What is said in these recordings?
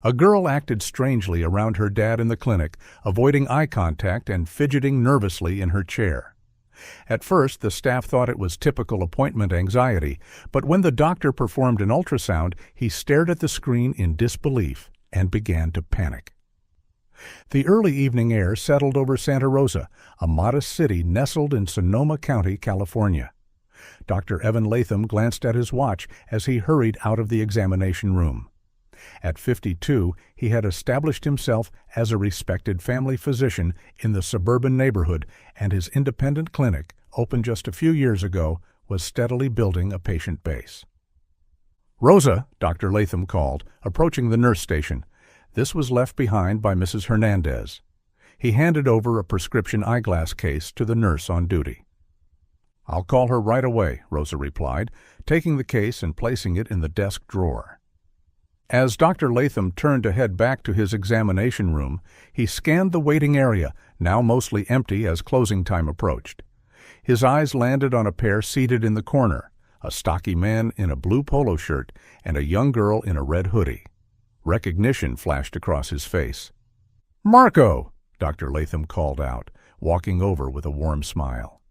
A girl acted strangely around her dad in the clinic, avoiding eye contact and fidgeting nervously in her chair. At first, the staff thought it was typical appointment anxiety, but when the doctor performed an ultrasound, he stared at the screen in disbelief and began to panic. The early evening air settled over Santa Rosa, a modest city nestled in Sonoma County, California. Dr. Evan Latham glanced at his watch as he hurried out of the examination room. At 52, he had established himself as a respected family physician in the suburban neighborhood, and his independent clinic, opened just a few years ago, was steadily building a patient base. "Rosa," Dr. Latham called, approaching the nurse station. This was left behind by Mrs. Hernandez. He handed over a prescription eyeglass case to the nurse on duty. "I'll call her right away," Rosa replied, taking the case and placing it in the desk drawer. As Dr. Latham turned to head back to his examination room, he scanned the waiting area, now mostly empty as closing time approached. His eyes landed on a pair seated in the corner, a stocky man in a blue polo shirt and a young girl in a red hoodie. Recognition flashed across his face. "Marco!" Dr. Latham called out, walking over with a warm smile.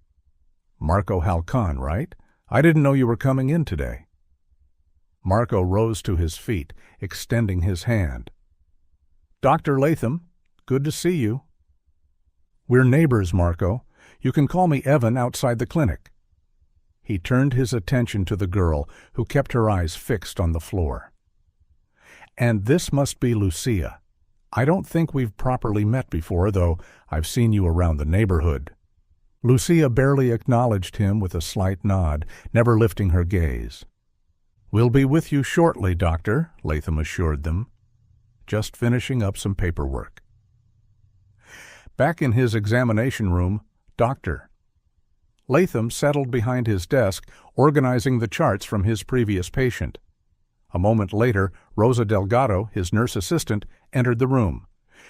"Marco Halcon, right? I didn't know you were coming in today." Marco rose to his feet, extending his hand. "Dr. Latham, good to see you." "We're neighbors, Marco. You can call me Evan outside the clinic." He turned his attention to the girl, who kept her eyes fixed on the floor. "And this must be Lucia. I don't think we've properly met before, though I've seen you around the neighborhood." Lucia barely acknowledged him with a slight nod, never lifting her gaze. "We'll be with you shortly, Doctor," Latham assured them, just finishing up some paperwork. Back in his examination room, Dr. Latham settled behind his desk, organizing the charts from his previous patient. A moment later, Rosa Delgado, his nurse assistant, entered the room.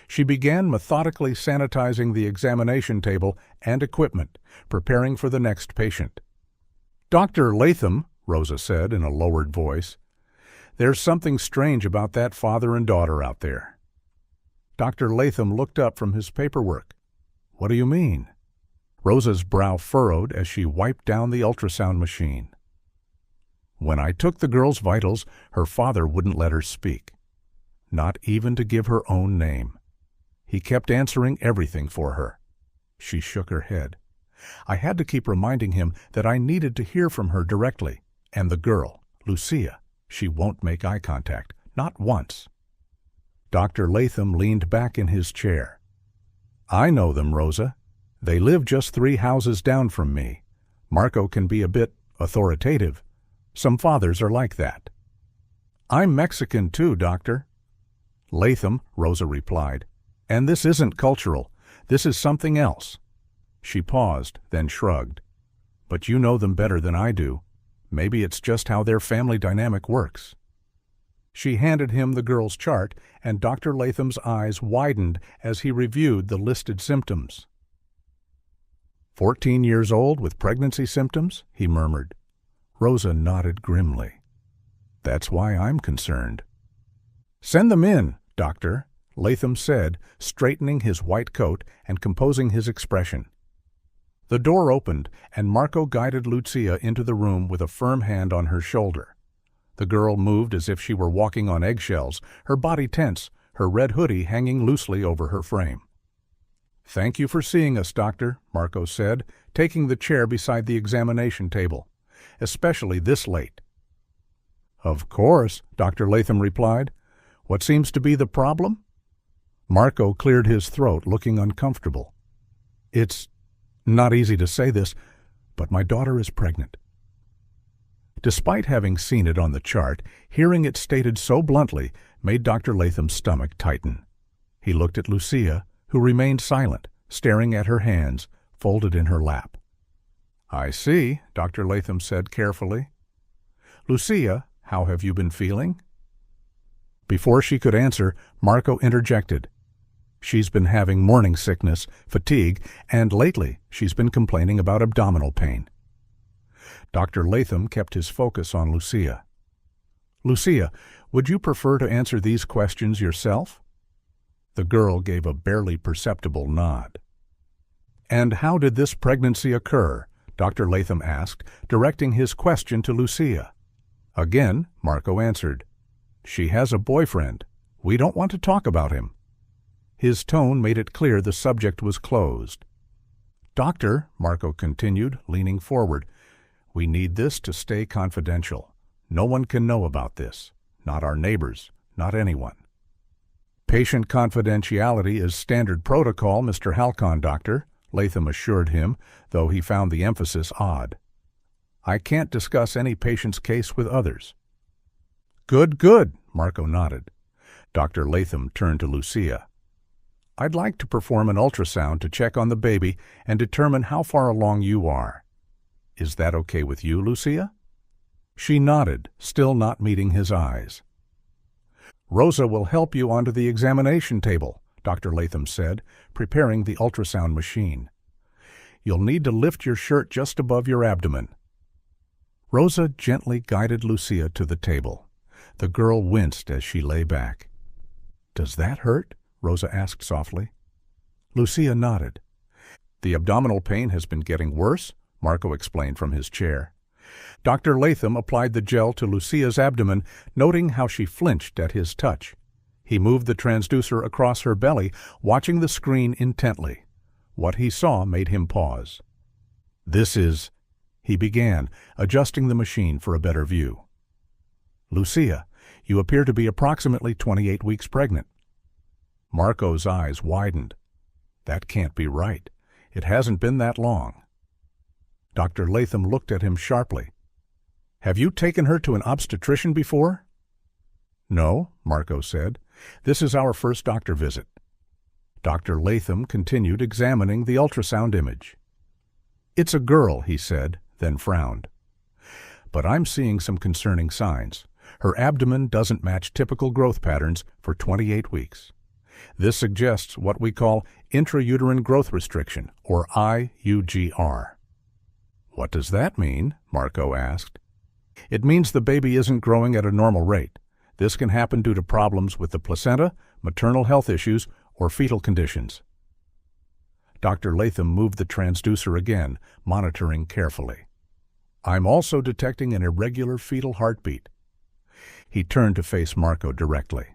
She began methodically sanitizing the examination table and equipment, preparing for the next patient. "Dr. Latham," Rosa said in a lowered voice, "there's something strange about that father and daughter out there." Dr. Latham looked up from his paperwork. "What do you mean?" Rosa's brow furrowed as she wiped down the ultrasound machine. "When I took the girl's vitals, her father wouldn't let her speak, not even to give her own name. He kept answering everything for her." She shook her head. "I had to keep reminding him that I needed to hear from her directly. And the girl, Lucia, she won't make eye contact, not once." Dr. Latham leaned back in his chair. "I know them, Rosa. They live just 3 houses down from me. Marco can be a bit authoritative. Some fathers are like that." "I'm Mexican too, Doctor." "Latham," Rosa replied, "and this isn't cultural. This is something else." She paused, then shrugged. "But you know them better than I do. Maybe it's just how their family dynamic works." She handed him the girl's chart, and Dr. Latham's eyes widened as he reviewed the listed symptoms. 14 years old with pregnancy symptoms, he murmured. Rosa nodded grimly. "That's why I'm concerned." "Send them in, Doctor," Latham said, straightening his white coat and composing his expression. The door opened, and Marco guided Lucia into the room with a firm hand on her shoulder. The girl moved as if she were walking on eggshells, her body tense, her red hoodie hanging loosely over her frame. "Thank you for seeing us, Doctor," Marco said, taking the chair beside the examination table, "especially this late." "Of course," Dr. Latham replied. "What seems to be the problem?" Marco cleared his throat, looking uncomfortable. "It's not easy to say this, but my daughter is pregnant." Despite having seen it on the chart, hearing it stated so bluntly made Dr. Latham's stomach tighten. He looked at Lucia, who remained silent, staring at her hands, folded in her lap. "I see," Dr. Latham said carefully. "Lucia, how have you been feeling?" Before she could answer, Marco interjected. "She's been having morning sickness, fatigue, and lately she's been complaining about abdominal pain." Dr. Latham kept his focus on Lucia. Lucia, would you prefer to answer these questions yourself? The girl gave a barely perceptible nod. And how did this pregnancy occur? Dr. Latham asked, directing his question to Lucia. Again, Marco answered. She has a boyfriend. We don't want to talk about him. His tone made it clear the subject was closed. Doctor, Marco continued, leaning forward, we need this to stay confidential. No one can know about this. Not our neighbors, not anyone. Patient confidentiality is standard protocol, Mr. Halcon, Doctor, Latham assured him, though he found the emphasis odd. I can't discuss any patient's case with others. Good, good, Marco nodded. Dr. Latham turned to Lucia. I'd like to perform an ultrasound to check on the baby and determine how far along you are. Is that okay with you, Lucia? She nodded, still not meeting his eyes. Rosa will help you onto the examination table, Dr. Latham said, preparing the ultrasound machine. You'll need to lift your shirt just above your abdomen. Rosa gently guided Lucia to the table. The girl winced as she lay back. Does that hurt? Rosa asked softly. Lucia nodded. The abdominal pain has been getting worse, Marco explained from his chair. Dr. Latham applied the gel to Lucia's abdomen, noting how she flinched at his touch. He moved the transducer across her belly, watching the screen intently. What he saw made him pause. This is... He began, adjusting the machine for a better view. Lucia, you appear to be approximately 28 weeks pregnant. Marco's eyes widened. That can't be right. It hasn't been that long. Dr. Latham looked at him sharply. Have you taken her to an obstetrician before? No, Marco said. This is our first doctor visit. Dr. Latham continued examining the ultrasound image. It's a girl, he said, then frowned. But I'm seeing some concerning signs. Her abdomen doesn't match typical growth patterns for 28 weeks. This suggests what we call intrauterine growth restriction, or IUGR. What does that mean? Marco asked. It means the baby isn't growing at a normal rate. This can happen due to problems with the placenta, maternal health issues, or fetal conditions. Dr. Latham moved the transducer again, monitoring carefully. I'm also detecting an irregular fetal heartbeat. He turned to face Marco directly.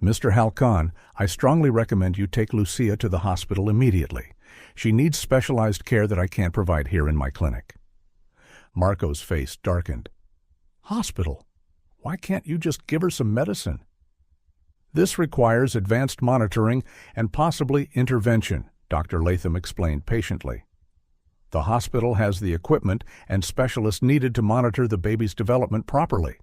Mr. Halcon, I strongly recommend you take Lucia to the hospital immediately. She needs specialized care that I can't provide here in my clinic. Marco's face darkened. Hospital? Why can't you just give her some medicine? This requires advanced monitoring and possibly intervention, Dr. Latham explained patiently. The hospital has the equipment and specialists needed to monitor the baby's development properly.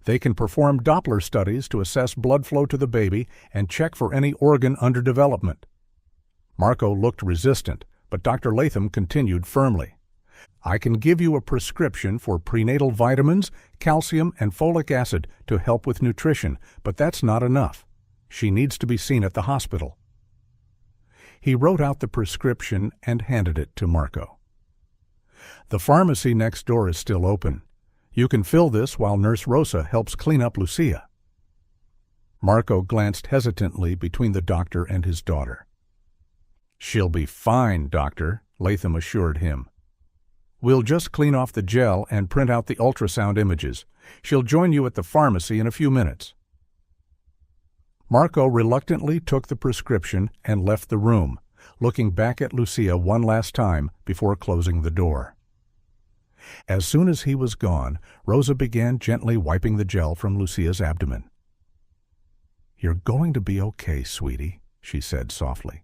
They can perform Doppler studies to assess blood flow to the baby and check for any organ under development. Marco looked resistant, but Dr. Latham continued firmly. I can give you a prescription for prenatal vitamins, calcium, and folic acid to help with nutrition, but that's not enough. She needs to be seen at the hospital. He wrote out the prescription and handed it to Marco. The pharmacy next door is still open. You can fill this while Nurse Rosa helps clean up Lucia. Marco glanced hesitantly between the doctor and his daughter. She'll be fine, Doctor, Latham assured him. We'll just clean off the gel and print out the ultrasound images. She'll join you at the pharmacy in a few minutes. Marco reluctantly took the prescription and left the room, looking back at Lucia one last time before closing the door. As soon as he was gone, Rosa began gently wiping the gel from Lucia's abdomen. You're going to be okay, sweetie, she said softly.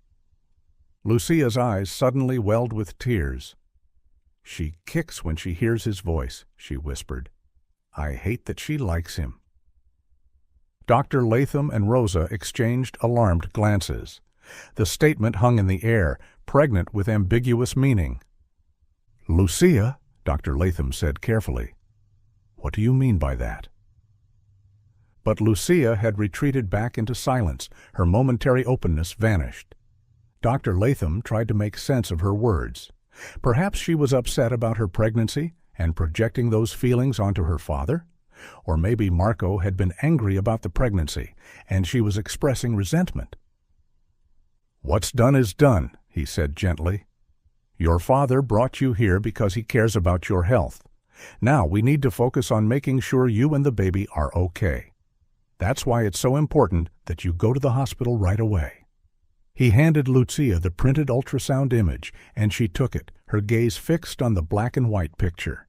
Lucia's eyes suddenly welled with tears. She kicks when she hears his voice, she whispered. I hate that she likes him. Dr. Latham and Rosa exchanged alarmed glances. The statement hung in the air, pregnant with ambiguous meaning. Lucia, Dr. Latham said carefully. What do you mean by that? But Lucia had retreated back into silence. Her momentary openness vanished. Dr. Latham tried to make sense of her words. Perhaps she was upset about her pregnancy and projecting those feelings onto her father? Or maybe Marco had been angry about the pregnancy, and she was expressing resentment. "What's done is done," he said gently. "Your father brought you here because he cares about your health. Now we need to focus on making sure you and the baby are okay. That's why it's so important that you go to the hospital right away." He handed Lucia the printed ultrasound image, and she took it, her gaze fixed on the black and white picture.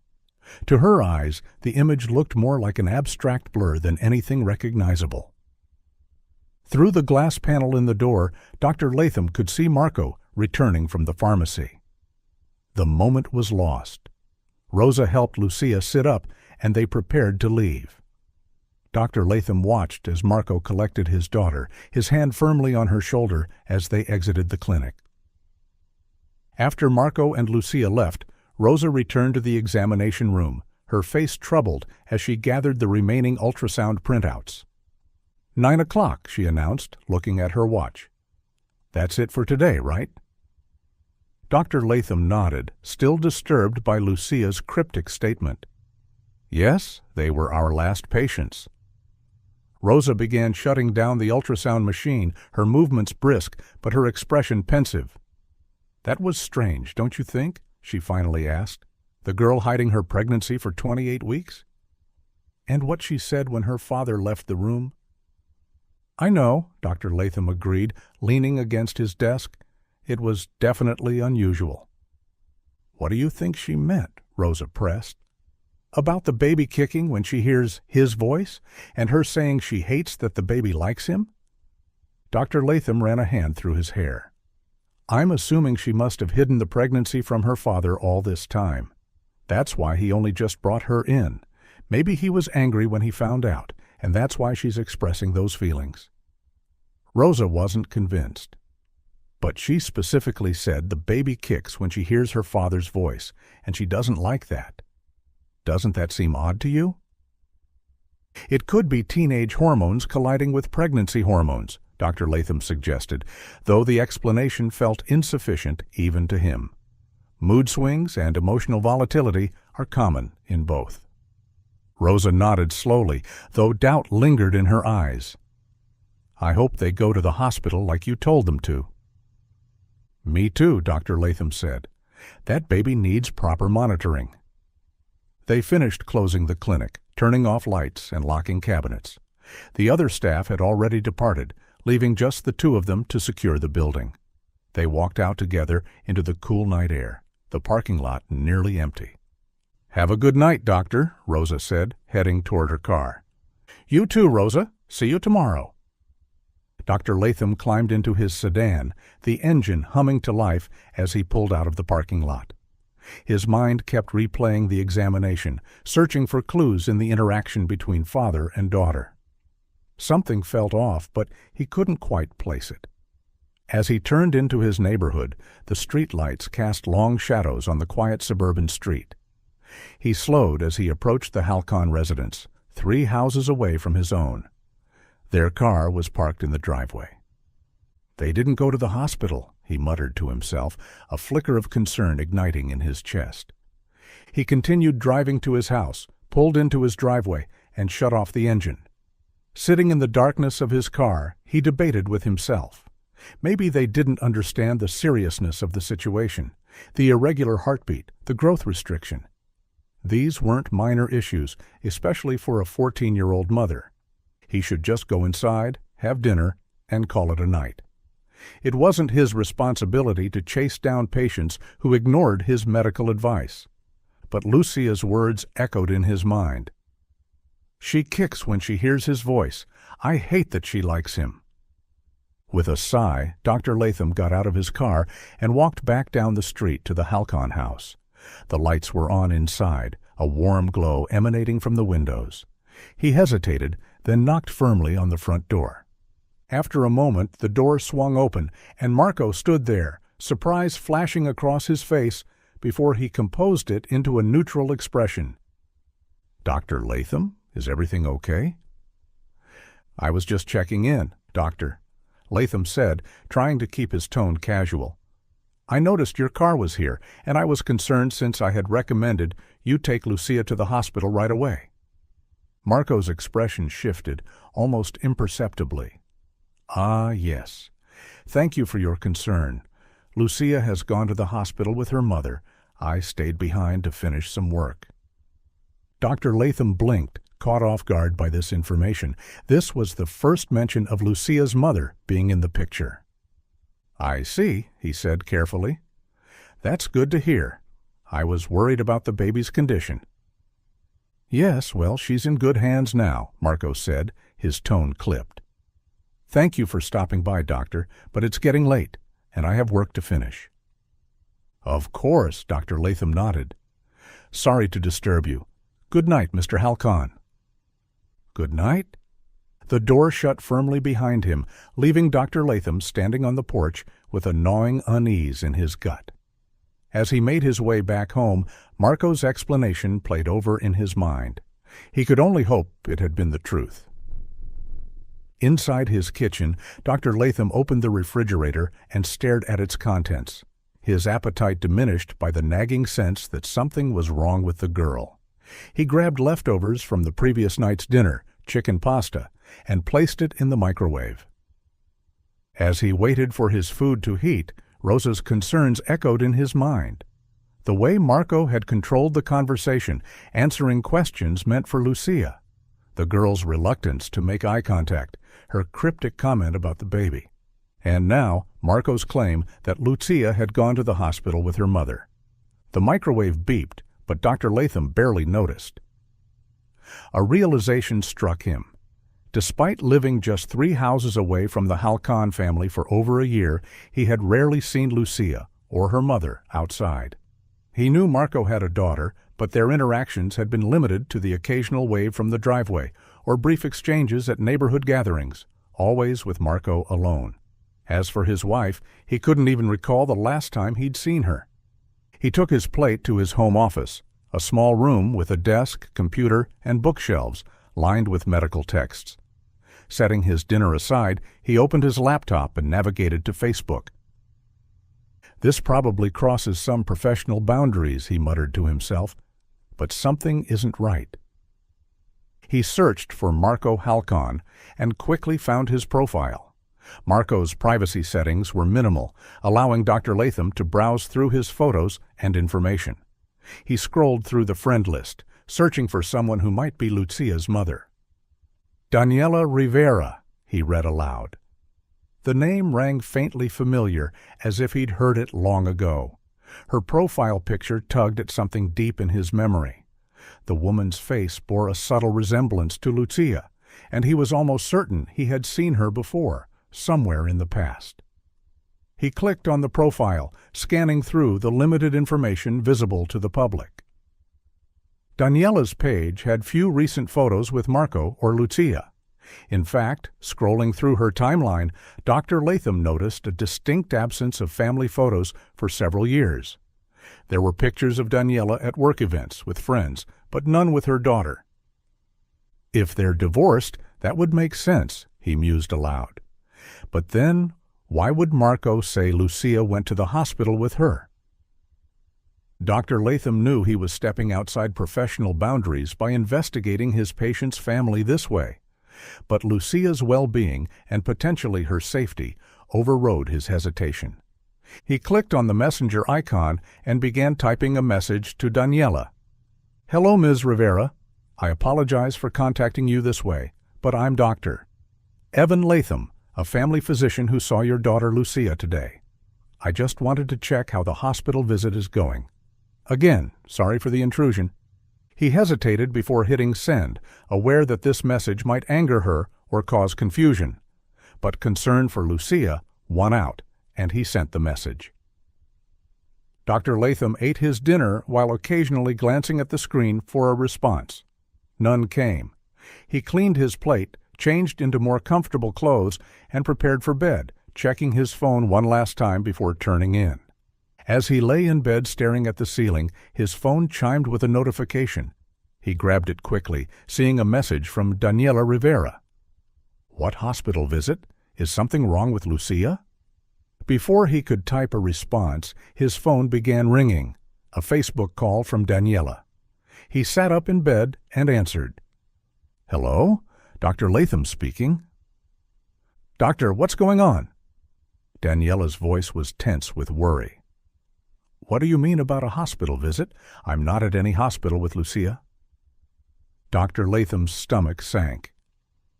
To her eyes, the image looked more like an abstract blur than anything recognizable. Through the glass panel in the door, Dr. Latham could see Marco returning from the pharmacy. The moment was lost. Rosa helped Lucia sit up, and they prepared to leave. Dr. Latham watched as Marco collected his daughter, his hand firmly on her shoulder as they exited the clinic. After Marco and Lucia left, Rosa returned to the examination room, her face troubled as she gathered the remaining ultrasound printouts. 9 o'clock, she announced, looking at her watch. "That's it for today, right?" Dr. Latham nodded, still disturbed by Lucia's cryptic statement. "Yes, they were our last patients." Rosa began shutting down the ultrasound machine, her movements brisk, but her expression pensive. "That was strange, don't you think?" she finally asked. "The girl hiding her pregnancy for 28 weeks? And what she said when her father left the room?" "I know," Dr. Latham agreed, leaning against his desk. "It was definitely unusual." "What do you think she meant?" Rosa pressed. "About the baby kicking when she hears his voice, and her saying she hates that the baby likes him?" Dr. Latham ran a hand through his hair. "I'm assuming she must have hidden the pregnancy from her father all this time. That's why he only just brought her in. Maybe he was angry when he found out, and that's why she's expressing those feelings." Rosa wasn't convinced. "But she specifically said the baby kicks when she hears her father's voice, and she doesn't like that. Doesn't that seem odd to you?" "It could be teenage hormones colliding with pregnancy hormones," Dr. Latham suggested, though the explanation felt insufficient even to him. Mood swings and emotional volatility are common in both. Rosa nodded slowly, though doubt lingered in her eyes. "I hope they go to the hospital like you told them to." "Me too," Dr. Latham said. "That baby needs proper monitoring." They finished closing the clinic, turning off lights and locking cabinets. The other staff had already departed, leaving just the two of them to secure the building. They walked out together into the cool night air, the parking lot nearly empty. "Have a good night, Doctor," Rosa said, heading toward her car. "You too, Rosa. See you tomorrow." Dr. Latham climbed into his sedan, the engine humming to life as he pulled out of the parking lot. His mind kept replaying the examination, searching for clues in the interaction between father and daughter. Something felt off, but he couldn't quite place it. As he turned into his neighborhood, the streetlights cast long shadows on the quiet suburban street. He slowed as he approached the Halcon residence, 3 houses away from his own. Their car was parked in the driveway. "They didn't go to the hospital," he muttered to himself, a flicker of concern igniting in his chest. He continued driving to his house, pulled into his driveway, and shut off the engine. Sitting in the darkness of his car, he debated with himself. Maybe they didn't understand the seriousness of the situation, the irregular heartbeat, the growth restriction. These weren't minor issues, especially for a 14-year-old mother. He should just go inside, have dinner, and call it a night. It wasn't his responsibility to chase down patients who ignored his medical advice. But Lucia's words echoed in his mind. "She kicks when she hears his voice. I hate that she likes him." With a sigh, Dr. Latham got out of his car and walked back down the street to the Halcon house. The lights were on inside, a warm glow emanating from the windows. He hesitated, then knocked firmly on the front door. After a moment, the door swung open, and Marco stood there, surprise flashing across his face before he composed it into a neutral expression. "Dr. Latham, is everything okay?" "I was just checking in, Doctor," Latham said, trying to keep his tone casual. "I noticed your car was here, and I was concerned since I had recommended you take Lucia to the hospital right away." Marco's expression shifted, almost imperceptibly. "Ah, yes. Thank you for your concern. Lucia has gone to the hospital with her mother. I stayed behind to finish some work." Dr. Latham blinked, caught off guard by this information. This was the first mention of Lucia's mother being in the picture. "I see," he said carefully. "That's good to hear. I was worried about the baby's condition." "Yes, well, she's in good hands now," Marco said, his tone clipped. "Thank you for stopping by, Doctor, but it's getting late, and I have work to finish." "Of course," Dr. Latham nodded. "Sorry to disturb you. Good night, Mr. Halcon." "Good night?" The door shut firmly behind him, leaving Dr. Latham standing on the porch with a gnawing unease in his gut. As he made his way back home, Marco's explanation played over in his mind. He could only hope it had been the truth. Inside his kitchen, Dr. Latham opened the refrigerator and stared at its contents, his appetite diminished by the nagging sense that something was wrong with the girl. He grabbed leftovers from the previous night's dinner, chicken pasta, and placed it in the microwave. As he waited for his food to heat, Rosa's concerns echoed in his mind. The way Marco had controlled the conversation, answering questions meant for Lucia. The girl's reluctance to make eye contact, her cryptic comment about the baby. And now, Marco's claim that Lucia had gone to the hospital with her mother. The microwave beeped, but Dr. Latham barely noticed. A realization struck him. Despite living just 3 houses away from the Halcon family for over a year, he had rarely seen Lucia or her mother outside. He knew Marco had a daughter, but their interactions had been limited to the occasional wave from the driveway or brief exchanges at neighborhood gatherings, always with Marco alone. As for his wife, he couldn't even recall the last time he'd seen her. He took his plate to his home office, a small room with a desk, computer, and bookshelves lined with medical texts. Setting his dinner aside, he opened his laptop and navigated to Facebook. "This probably crosses some professional boundaries," he muttered to himself, "but something isn't right." He searched for Marco Halcon and quickly found his profile. Marco's privacy settings were minimal, allowing Dr. Latham to browse through his photos and information. He scrolled through the friend list, searching for someone who might be Lucia's mother. "Daniela Rivera," he read aloud. The name rang faintly familiar, as if he'd heard it long ago. Her profile picture tugged at something deep in his memory. The woman's face bore a subtle resemblance to Lucia, and he was almost certain he had seen her before, somewhere in the past. He clicked on the profile, scanning through the limited information visible to the public. Daniela's page had few recent photos with Marco or Lucia. In fact, scrolling through her timeline, Dr. Latham noticed a distinct absence of family photos for several years. There were pictures of Daniela at work events with friends, but none with her daughter. If they're divorced, that would make sense, he mused aloud. But then, why would Marco say Lucia went to the hospital with her? Dr. Latham knew he was stepping outside professional boundaries by investigating his patient's family this way. But Lucia's well-being and potentially her safety overrode his hesitation. He clicked on the messenger icon and began typing a message to Daniela. "Hello, Ms. Rivera. I apologize for contacting you this way, but I'm Dr. Evan Latham, a family physician who saw your daughter Lucia today. I just wanted to check how the hospital visit is going. Again, sorry for the intrusion." He hesitated before hitting send, aware that this message might anger her or cause confusion. But concern for Lucia won out, and he sent the message. Dr. Latham ate his dinner while occasionally glancing at the screen for a response. None came. He cleaned his plate, changed into more comfortable clothes, and prepared for bed, checking his phone one last time before turning in. As he lay in bed staring at the ceiling, his phone chimed with a notification. He grabbed it quickly, seeing a message from Daniela Rivera. What hospital visit? Is something wrong with Lucia? Before he could type a response, his phone began ringing, a Facebook call from Daniela. He sat up in bed and answered. Hello? Dr. Latham speaking. Doctor, what's going on? Daniela's voice was tense with worry. What do you mean about a hospital visit? I'm not at any hospital with Lucia. Dr. Latham's stomach sank.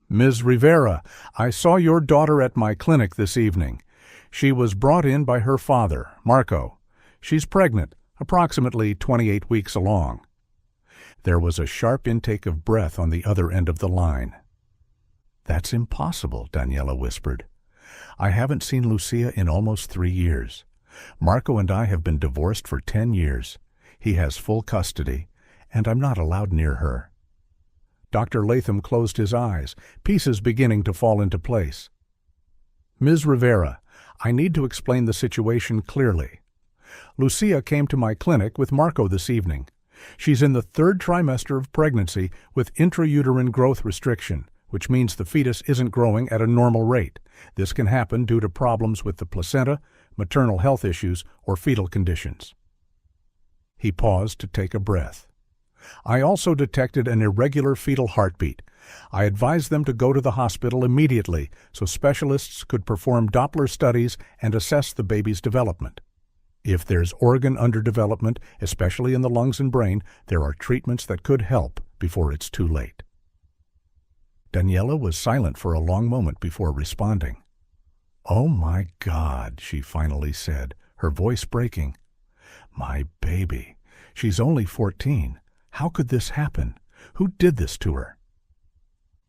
Ms. Rivera, I saw your daughter at my clinic this evening. She was brought in by her father, Marco. She's pregnant, approximately 28 weeks along. There was a sharp intake of breath on the other end of the line. That's impossible, Daniela whispered. I haven't seen Lucia in almost 3 years. Marco and I have been divorced for 10 years. He has full custody, and I'm not allowed near her. Dr. Latham closed his eyes, pieces beginning to fall into place. Ms. Rivera, I need to explain the situation clearly. Lucia came to my clinic with Marco this evening. She's in the 3rd trimester of pregnancy with intrauterine growth restriction, which means the fetus isn't growing at a normal rate. This can happen due to problems with the placenta, maternal health issues, or fetal conditions. He paused to take a breath. I also detected an irregular fetal heartbeat. I advised them to go to the hospital immediately so specialists could perform Doppler studies and assess the baby's development. If there's organ underdevelopment, especially in the lungs and brain, there are treatments that could help before it's too late. Daniela was silent for a long moment before responding. Oh my God, she finally said, her voice breaking. My baby. She's only 14. How could this happen? Who did this to her?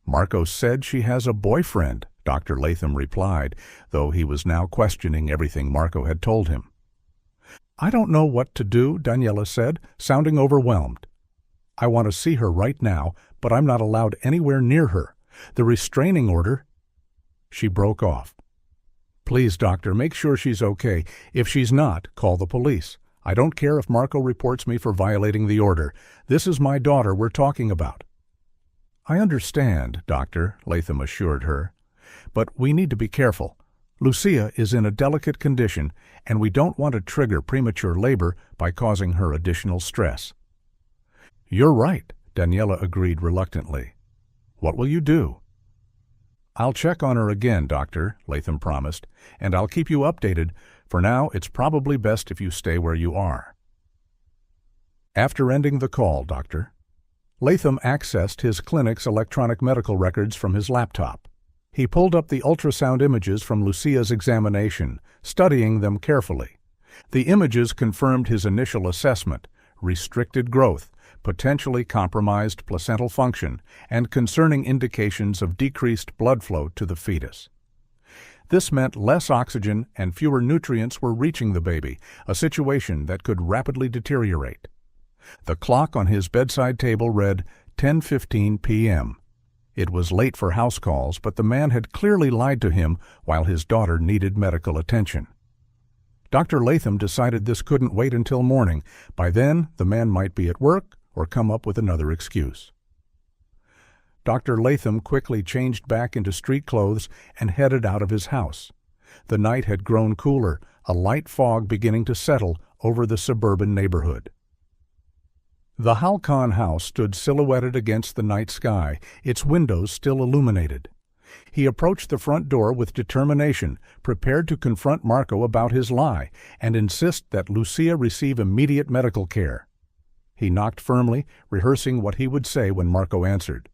Marco said she has a boyfriend, Dr. Latham replied, though he was now questioning everything Marco had told him. I don't know what to do, Daniela said, sounding overwhelmed. I want to see her right now, but I'm not allowed anywhere near her. The restraining order... She broke off. Please, doctor, make sure she's okay. If she's not, call the police. I don't care if Marco reports me for violating the order. This is my daughter we're talking about. I understand, Doctor, Latham assured her. But we need to be careful. Lucia is in a delicate condition, and we don't want to trigger premature labor by causing her additional stress. You're right, Daniela agreed reluctantly. What will you do? I'll check on her again, Doctor, Latham promised, and I'll keep you updated. For now, it's probably best if you stay where you are. After ending the call, Doctor, Latham accessed his clinic's electronic medical records from his laptop. He pulled up the ultrasound images from Lucia's examination, studying them carefully. The images confirmed his initial assessment: restricted growth, potentially compromised placental function, and concerning indications of decreased blood flow to the fetus. This meant less oxygen and fewer nutrients were reaching the baby, a situation that could rapidly deteriorate. The clock on his bedside table read 10:15 p.m. It was late for house calls, but the man had clearly lied to him while his daughter needed medical attention. Dr. Latham decided this couldn't wait until morning. By then, the man might be at work or come up with another excuse. Dr. Latham quickly changed back into street clothes and headed out of his house. The night had grown cooler, a light fog beginning to settle over the suburban neighborhood. The Halcon house stood silhouetted against the night sky, its windows still illuminated. He approached the front door with determination, prepared to confront Marco about his lie and insist that Lucia receive immediate medical care. He knocked firmly, rehearsing what he would say when Marco answered.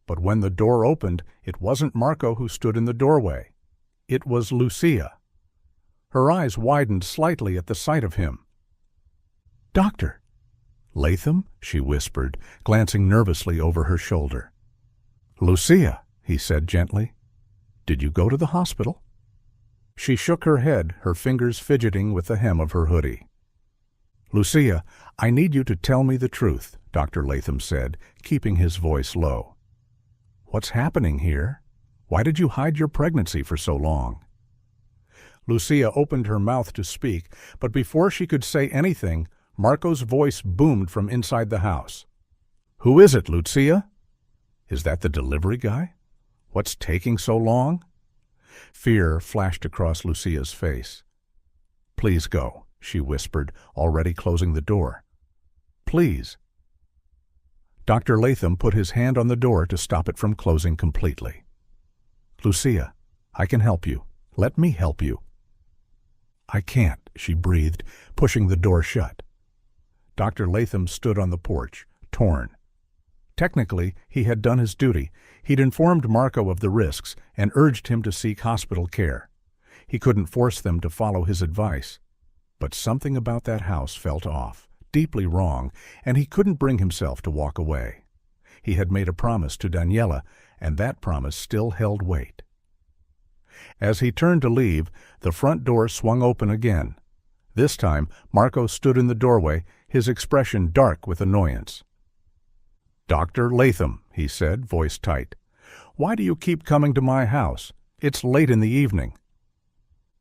But when the door opened, it wasn't Marco who stood in the doorway. It was Lucia. Her eyes widened slightly at the sight of him. "Doctor!" "Latham?" she whispered, glancing nervously over her shoulder. "Lucia," he said gently. "Did you go to the hospital?" She shook her head, her fingers fidgeting with the hem of her hoodie. "Lucia, I need you to tell me the truth," Dr. Latham said, keeping his voice low. "What's happening here? Why did you hide your pregnancy for so long?" Lucia opened her mouth to speak, but before she could say anything, Marco's voice boomed from inside the house. "Who is it, Lucia? Is that the delivery guy? What's taking so long?" Fear flashed across Lucia's face. "Please go," she whispered, already closing the door. "Please." Dr. Latham put his hand on the door to stop it from closing completely. "Lucia, I can help you. Let me help you." "I can't," she breathed, pushing the door shut. Dr. Latham stood on the porch, torn. Technically, he had done his duty. He'd informed Marco of the risks and urged him to seek hospital care. He couldn't force them to follow his advice. But something about that house felt off, deeply wrong, and he couldn't bring himself to walk away. He had made a promise to Daniela, and that promise still held weight. As he turned to leave, the front door swung open again. This time, Marco stood in the doorway, his expression dark with annoyance. "Dr. Latham," he said, voice tight. "Why do you keep coming to my house? It's late in the evening."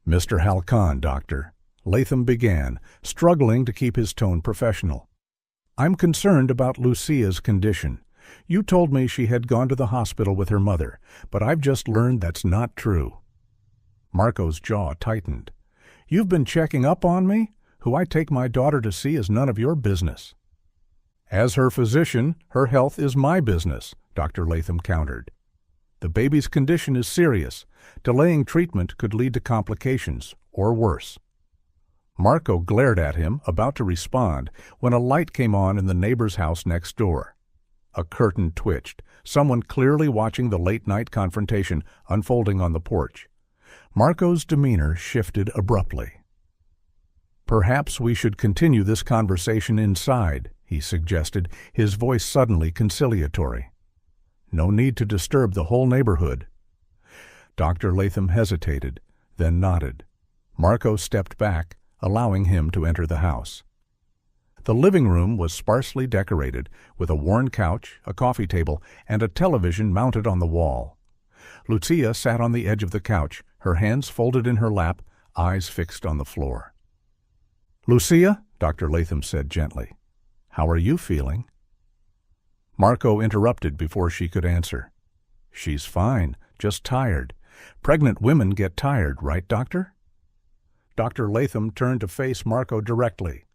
"Mr. Halcon, doctor," Latham began, struggling to keep his tone professional. "I'm concerned about Lucia's condition. You told me she had gone to the hospital with her mother, but I've just learned that's not true." Marco's jaw tightened. "You've been checking up on me? Who I take my daughter to see is none of your business." "As her physician, her health is my business," Dr. Latham countered. "The baby's condition is serious. Delaying treatment could lead to complications, or worse." Marco glared at him, about to respond, when a light came on in the neighbor's house next door. A curtain twitched, someone clearly watching the late-night confrontation unfolding on the porch. Marco's demeanor shifted abruptly. "Perhaps we should continue this conversation inside," he suggested, his voice suddenly conciliatory. "No need to disturb the whole neighborhood." Dr. Latham hesitated, then nodded. Marco stepped back, allowing him to enter the house. The living room was sparsely decorated, with a worn couch, a coffee table, and a television mounted on the wall. Lucia sat on the edge of the couch, her hands folded in her lap, eyes fixed on the floor. "Lucia," Dr. Latham said gently, "how are you feeling?" Marco interrupted before she could answer. "She's fine, just tired. Pregnant women get tired, right, doctor?" Dr. Latham turned to face Marco directly.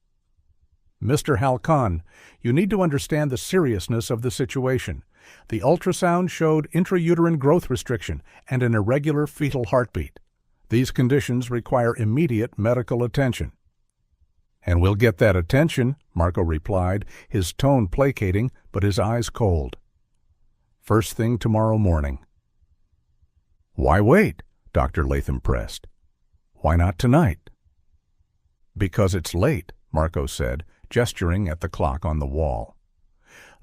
"Mr. Halcon, you need to understand the seriousness of the situation. The ultrasound showed intrauterine growth restriction and an irregular fetal heartbeat. These conditions require immediate medical attention." "And we'll get that attention," Marco replied, his tone placating but his eyes cold. "First thing tomorrow morning." "Why wait?" Dr. Latham pressed. "Why not tonight?" "Because it's late," Marco said, gesturing at the clock on the wall.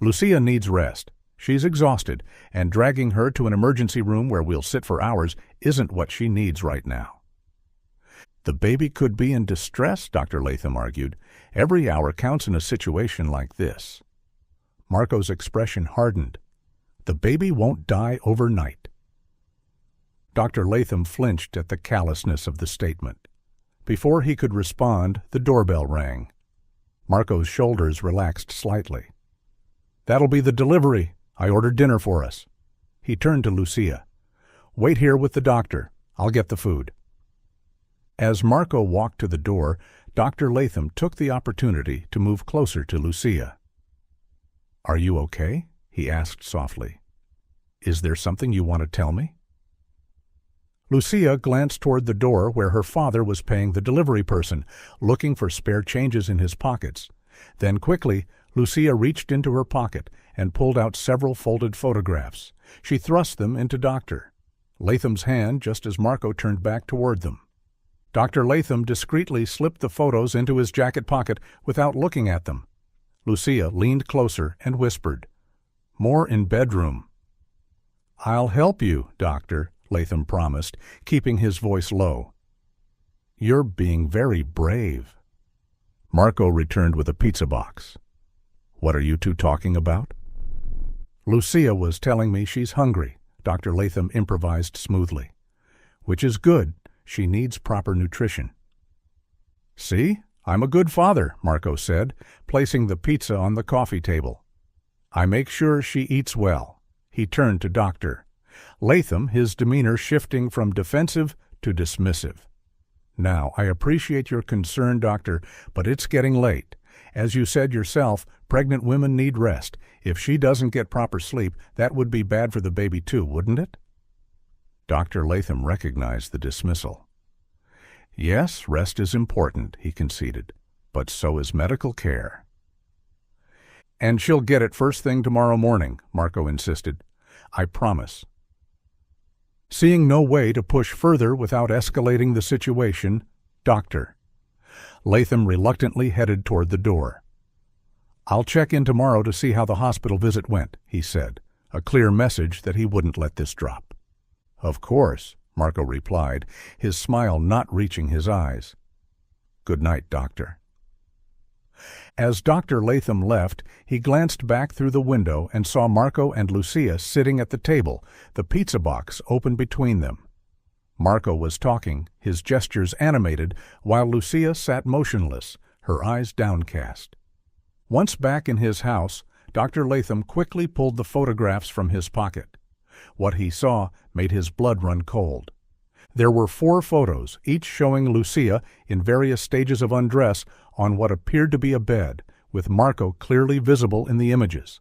"Lucia needs rest. She's exhausted, and dragging her to an emergency room where we'll sit for hours isn't what she needs right now." "The baby could be in distress," Dr. Latham argued. "Every hour counts in a situation like this." Marco's expression hardened. "The baby won't die overnight." Dr. Latham flinched at the callousness of the statement. Before he could respond, the doorbell rang. Marco's shoulders relaxed slightly. "That'll be the delivery. I ordered dinner for us." He turned to Lucia. "Wait here with the doctor. I'll get the food." As Marco walked to the door, Dr. Latham took the opportunity to move closer to Lucia. "Are you okay?" he asked softly. "Is there something you want to tell me?" Lucia glanced toward the door where her father was paying the delivery person, looking for spare changes in his pockets. Then quickly, Lucia reached into her pocket and pulled out several folded photographs. She thrust them into Dr. Latham's hand just as Marco turned back toward them. Dr. Latham discreetly slipped the photos into his jacket pocket without looking at them. Lucia leaned closer and whispered, "More in bedroom." "I'll help you, Doctor," Latham promised, keeping his voice low. "You're being very brave." Marco returned with a pizza box. "What are you two talking about?" "Lucia was telling me she's hungry," Dr. Latham improvised smoothly. "Which is good. She needs proper nutrition." "See? I'm a good father," Marco said, placing the pizza on the coffee table. "I make sure she eats well." He turned to Dr. Latham, his demeanor shifting from defensive to dismissive. "Now, I appreciate your concern, Doctor, but it's getting late. As you said yourself, pregnant women need rest. If she doesn't get proper sleep, that would be bad for the baby too, wouldn't it? Dr. Latham recognized the dismissal. Yes, rest is important, he conceded, but so is medical care. And she'll get it first thing tomorrow morning, Marco insisted. I promise. Seeing no way to push further without escalating the situation, Dr. Latham reluctantly headed toward the door. I'll check in tomorrow to see how the hospital visit went, he said, a clear message that he wouldn't let this drop. Of course, Marco replied, his smile not reaching his eyes. Good night, Doctor. As Dr. Latham left, he glanced back through the window and saw Marco and Lucia sitting at the table, the pizza box open between them. Marco was talking, his gestures animated, while Lucia sat motionless, her eyes downcast. Once back in his house, Dr. Latham quickly pulled the photographs from his pocket. What he saw made his blood run cold. There were 4 photos, each showing Lucia in various stages of undress on what appeared to be a bed, with Marco clearly visible in the images.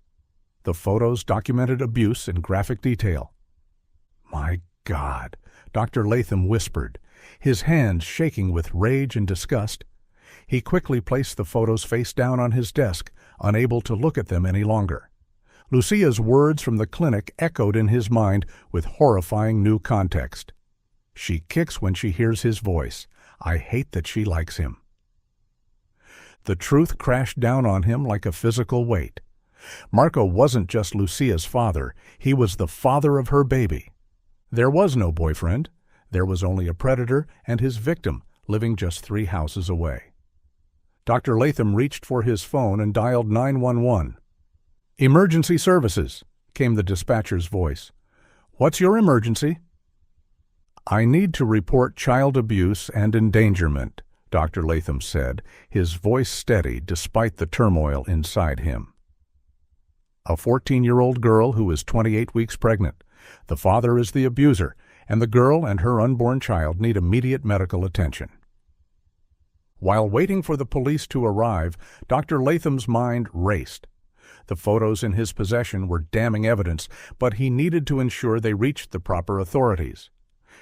The photos documented abuse in graphic detail. My God, Dr. Latham whispered, his hands shaking with rage and disgust. He quickly placed the photos face down on his desk, unable to look at them any longer. Lucia's words from the clinic echoed in his mind with horrifying new context. She kicks when she hears his voice. I hate that she likes him. The truth crashed down on him like a physical weight. Marco wasn't just Lucia's father, he was the father of her baby. There was no boyfriend. There was only a predator and his victim, living just 3 houses away. Dr. Latham reached for his phone and dialed 911. Emergency services, came the dispatcher's voice. What's your emergency? I need to report child abuse and endangerment, Dr. Latham said, his voice steady despite the turmoil inside him. A 14-year-old girl who is 28 weeks pregnant. The father is the abuser, and the girl and her unborn child need immediate medical attention. While waiting for the police to arrive, Dr. Latham's mind raced. The photos in his possession were damning evidence, but he needed to ensure they reached the proper authorities.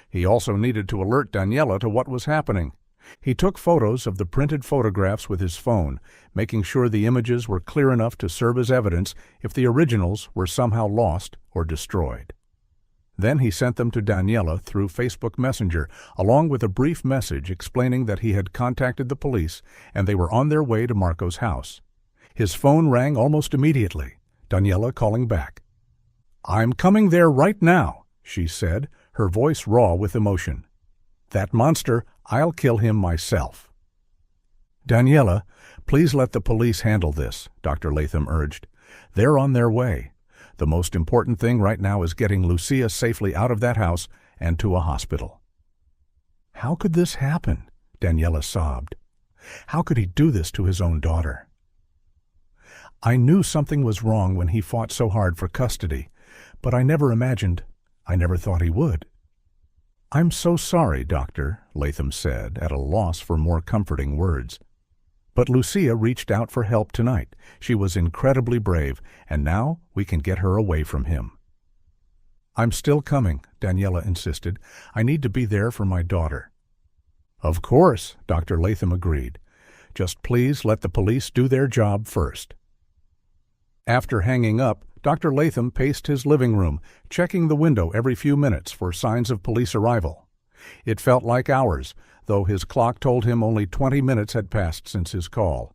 He also needed to alert Daniela to what was happening. He took photos of the printed photographs with his phone, making sure the images were clear enough to serve as evidence if the originals were somehow lost or destroyed. Then he sent them to Daniela through Facebook Messenger, along with a brief message explaining that he had contacted the police and they were on their way to Marco's house. His phone rang almost immediately, Daniela calling back. I'm coming there right now, she said, her voice raw with emotion. That monster, I'll kill him myself. Daniela, please let the police handle this, Dr. Latham urged. They're on their way. The most important thing right now is getting Lucia safely out of that house and to a hospital. How could this happen? Daniela sobbed. How could he do this to his own daughter? I knew something was wrong when he fought so hard for custody, but I never thought he would. I'm so sorry, Doctor, Latham said, at a loss for more comforting words. But Lucia reached out for help tonight. She was incredibly brave, and now we can get her away from him. I'm still coming, Daniela insisted. I need to be there for my daughter. Of course, Dr. Latham agreed. Just please let the police do their job first. After hanging up, Dr. Latham paced his living room, checking the window every few minutes for signs of police arrival. It felt like hours, though his clock told him only 20 minutes had passed since his call.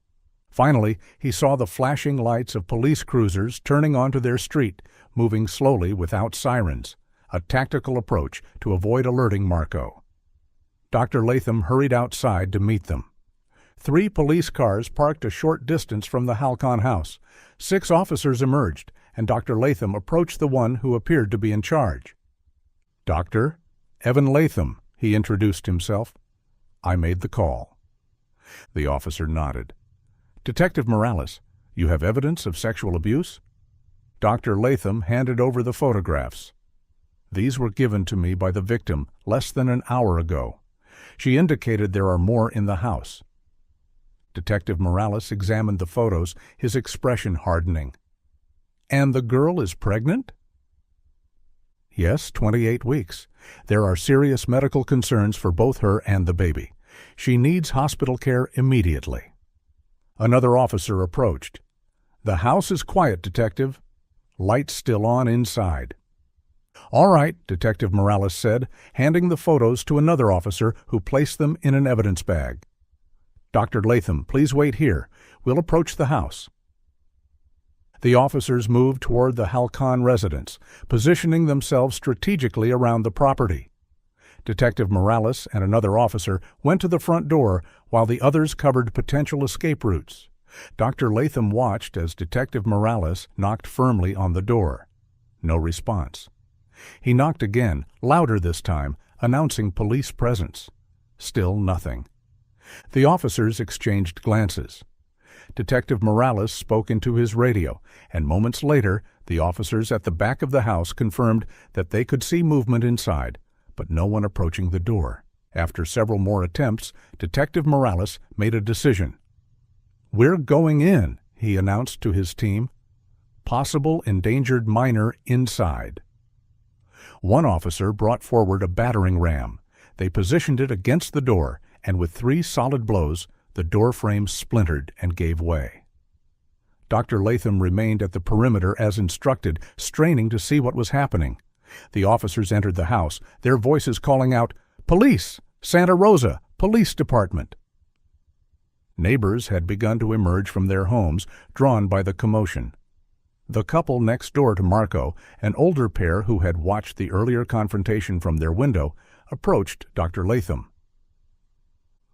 Finally, he saw the flashing lights of police cruisers turning onto their street, moving slowly without sirens, a tactical approach to avoid alerting Marco. Dr. Latham hurried outside to meet them. 3 police cars parked a short distance from the Halcon house. 6 officers emerged, and Dr. Latham approached the one who appeared to be in charge. Dr. Evan Latham, he introduced himself. I made the call. The officer nodded. Detective Morales, you have evidence of sexual abuse? Dr. Latham handed over the photographs. These were given to me by the victim less than an hour ago. She indicated there are more in the house. Detective Morales examined the photos, his expression hardening. "And the girl is pregnant?" "Yes, 28 weeks. There are serious medical concerns for both her and the baby. She needs hospital care immediately." Another officer approached. "The house is quiet, Detective. Lights still on inside." "All right," Detective Morales said, handing the photos to another officer who placed them in an evidence bag. "Dr. Latham, please wait here. We'll approach the house." The officers moved toward the Halcon residence, positioning themselves strategically around the property. Detective Morales and another officer went to the front door while the others covered potential escape routes. Dr. Latham watched as Detective Morales knocked firmly on the door. No response. He knocked again, louder this time, announcing police presence. Still nothing. The officers exchanged glances. Detective Morales spoke into his radio, and moments later, the officers at the back of the house confirmed that they could see movement inside, but no one approaching the door. After several more attempts, Detective Morales made a decision. "We're going in," he announced to his team. "Possible endangered minor inside." One officer brought forward a battering ram. They positioned it against the door, and with 3 solid blows, the door frame splintered and gave way. Dr. Latham remained at the perimeter as instructed, straining to see what was happening. The officers entered the house, their voices calling out, "Police! Santa Rosa! Police Department!" Neighbors had begun to emerge from their homes, drawn by the commotion. The couple next door to Marco, an older pair who had watched the earlier confrontation from their window, approached Dr. Latham.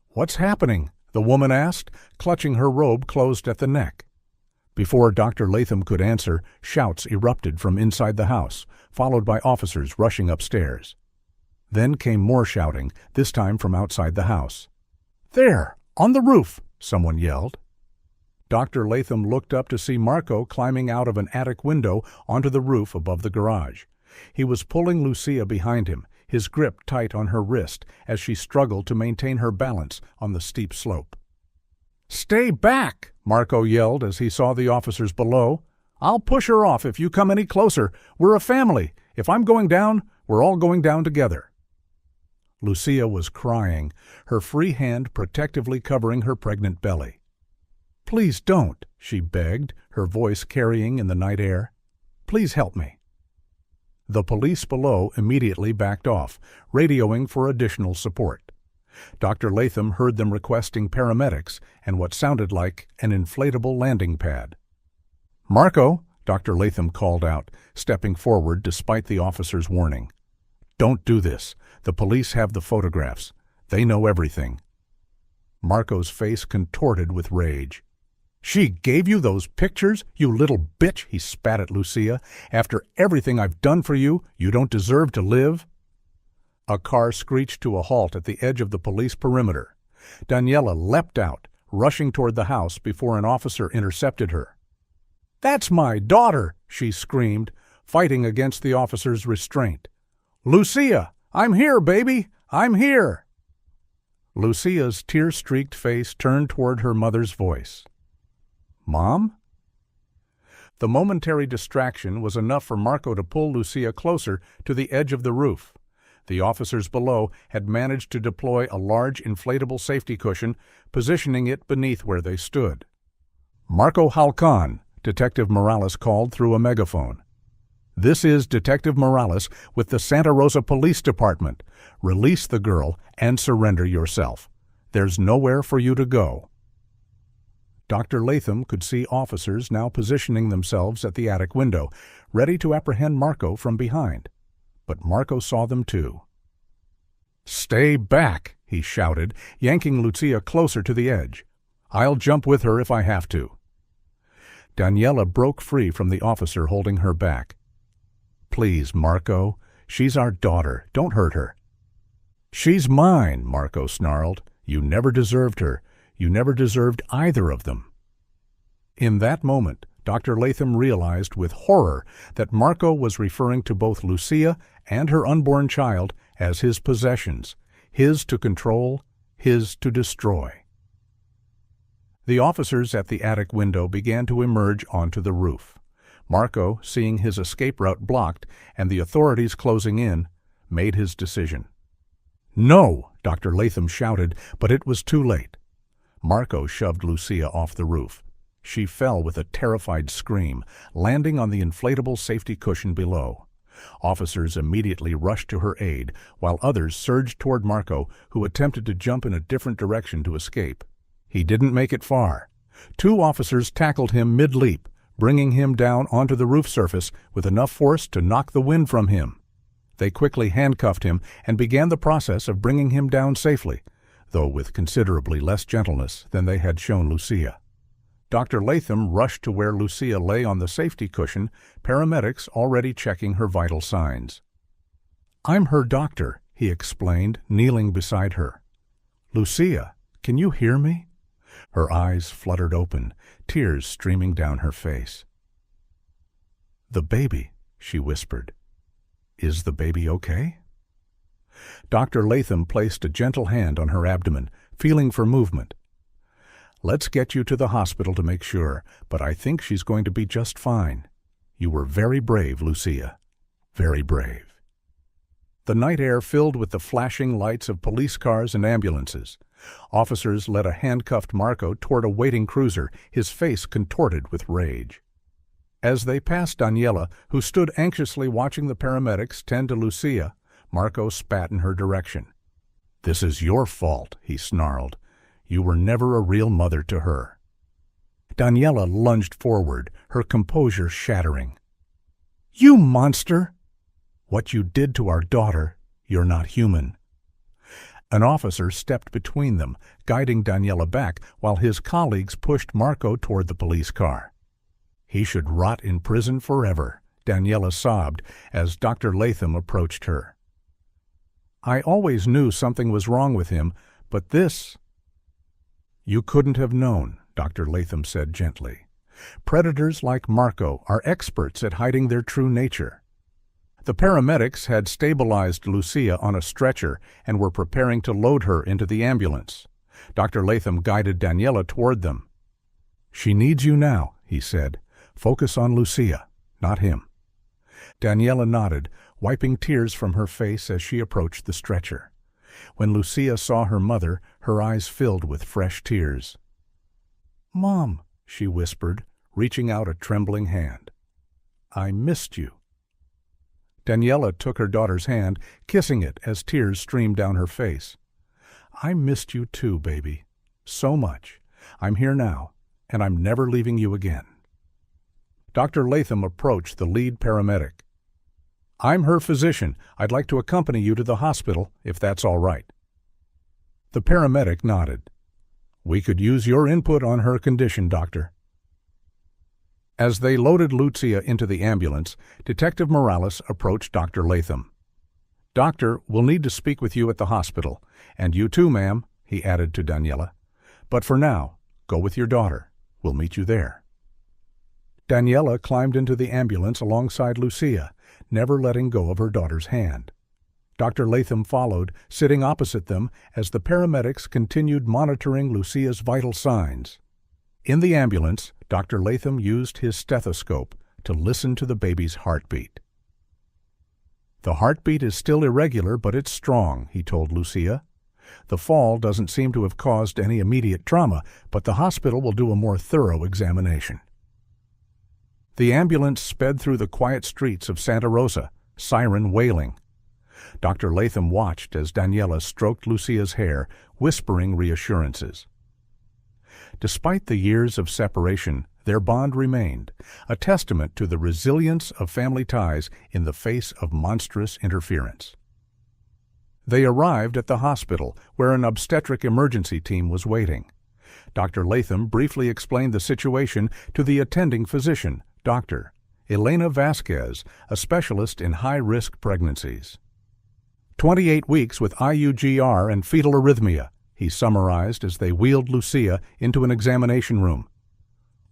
"What's happening?" the woman asked, clutching her robe closed at the neck. Before Dr. Latham could answer, shouts erupted from inside the house, followed by officers rushing upstairs. Then came more shouting, this time from outside the house. "There! On the roof!" someone yelled. Dr. Latham looked up to see Marco climbing out of an attic window onto the roof above the garage. He was pulling Lucia behind him, his grip tight on her wrist as she struggled to maintain her balance on the steep slope. "Stay back!" Marco yelled as he saw the officers below. "I'll push her off if you come any closer. We're a family. If I'm going down, we're all going down together." Lucia was crying, her free hand protectively covering her pregnant belly. "Please don't," she begged, her voice carrying in the night air. "Please help me." The police below immediately backed off, radioing for additional support. Dr. Latham heard them requesting paramedics and what sounded like an inflatable landing pad. "Marco," Dr. Latham called out, stepping forward despite the officer's warning. "Don't do this. The police have the photographs. They know everything." Marco's face contorted with rage. "She gave you those pictures, you little bitch," he spat at Lucia. "After everything I've done for you, you don't deserve to live." A car screeched to a halt at the edge of the police perimeter. Daniela leapt out, rushing toward the house before an officer intercepted her. "That's my daughter!" she screamed, fighting against the officer's restraint. "Lucia! I'm here, baby! I'm here!" Lucia's tear-streaked face turned toward her mother's voice. "Mom?" The momentary distraction was enough for Marco to pull Lucia closer to the edge of the roof. The officers below had managed to deploy a large inflatable safety cushion, positioning it beneath where they stood. "Marco Halcon," Detective Morales called through a megaphone. "This is Detective Morales with the Santa Rosa Police Department. Release the girl and surrender yourself. There's nowhere for you to go." Dr. Latham could see officers now positioning themselves at the attic window, ready to apprehend Marco from behind. But Marco saw them too. "Stay back!" he shouted, yanking Lucia closer to the edge. "I'll jump with her if I have to." Daniela broke free from the officer holding her back. "Please, Marco. She's our daughter. Don't hurt her." "She's mine," Marco snarled. "You never deserved her. You never deserved either of them." In that moment, Dr. Latham realized with horror that Marco was referring to both Lucia and her unborn child as his possessions, his to control, his to destroy. The officers at the attic window began to emerge onto the roof. Marco, seeing his escape route blocked and the authorities closing in, made his decision. "No!" Dr. Latham shouted, but it was too late. Marco shoved Lucia off the roof. She fell with a terrified scream, landing on the inflatable safety cushion below. Officers immediately rushed to her aid, while others surged toward Marco, who attempted to jump in a different direction to escape. He didn't make it far. 2 officers tackled him mid-leap, bringing him down onto the roof surface with enough force to knock the wind from him. They quickly handcuffed him and began the process of bringing him down safely, though with considerably less gentleness than they had shown Lucia. Dr. Latham rushed to where Lucia lay on the safety cushion, paramedics already checking her vital signs. "I'm her doctor," he explained, kneeling beside her. "Lucia, can you hear me?" Her eyes fluttered open, tears streaming down her face. "The baby," she whispered. "Is the baby okay?" Dr. Latham placed a gentle hand on her abdomen, feeling for movement. "Let's get you to the hospital to make sure, but I think she's going to be just fine. You were very brave, Lucia. Very brave." The night air filled with the flashing lights of police cars and ambulances. Officers led a handcuffed Marco toward a waiting cruiser, his face contorted with rage. As they passed Daniela, who stood anxiously watching the paramedics tend to Lucia, Marco spat in her direction. "This is your fault," he snarled. "You were never a real mother to her." Daniela lunged forward, her composure shattering. "You monster! What you did to our daughter, you're not human." An officer stepped between them, guiding Daniela back while his colleagues pushed Marco toward the police car. "He should rot in prison forever," Daniela sobbed as Dr. Latham approached her. "I always knew something was wrong with him, but this—" "You couldn't have known," Dr. Latham said gently. "Predators like Marco are experts at hiding their true nature." The paramedics had stabilized Lucia on a stretcher and were preparing to load her into the ambulance. Dr. Latham guided Daniela toward them. "She needs you now," he said. "Focus on Lucia, not him." Daniela nodded, wiping tears from her face as she approached the stretcher. When Lucia saw her mother, her eyes filled with fresh tears. "Mom," she whispered, reaching out a trembling hand. "I missed you." Daniela took her daughter's hand, kissing it as tears streamed down her face. "I missed you too, baby. So much. I'm here now, and I'm never leaving you again." Dr. Latham approached the lead paramedic. "I'm her physician. I'd like to accompany you to the hospital, if that's all right." The paramedic nodded. "We could use your input on her condition, Doctor." As they loaded Lucia into the ambulance, Detective Morales approached Dr. Latham. "Doctor, we'll need to speak with you at the hospital. And you too, ma'am," he added to Daniela. "But for now, go with your daughter. We'll meet you there." Daniela climbed into the ambulance alongside Lucia, never letting go of her daughter's hand. Dr. Latham followed, sitting opposite them as the paramedics continued monitoring Lucia's vital signs. In the ambulance, Dr. Latham used his stethoscope to listen to the baby's heartbeat. "The heartbeat is still irregular, but it's strong," he told Lucia. "The fall doesn't seem to have caused any immediate trauma, but the hospital will do a more thorough examination." The ambulance sped through the quiet streets of Santa Rosa, siren wailing. Dr. Latham watched as Daniela stroked Lucia's hair, whispering reassurances. Despite the years of separation, their bond remained, a testament to the resilience of family ties in the face of monstrous interference. They arrived at the hospital, where an obstetric emergency team was waiting. Dr. Latham briefly explained the situation to the attending physician, Dr. Elena Vasquez, a specialist in high-risk pregnancies. 28 weeks with IUGR and fetal arrhythmia, he summarized as they wheeled Lucia into an examination room.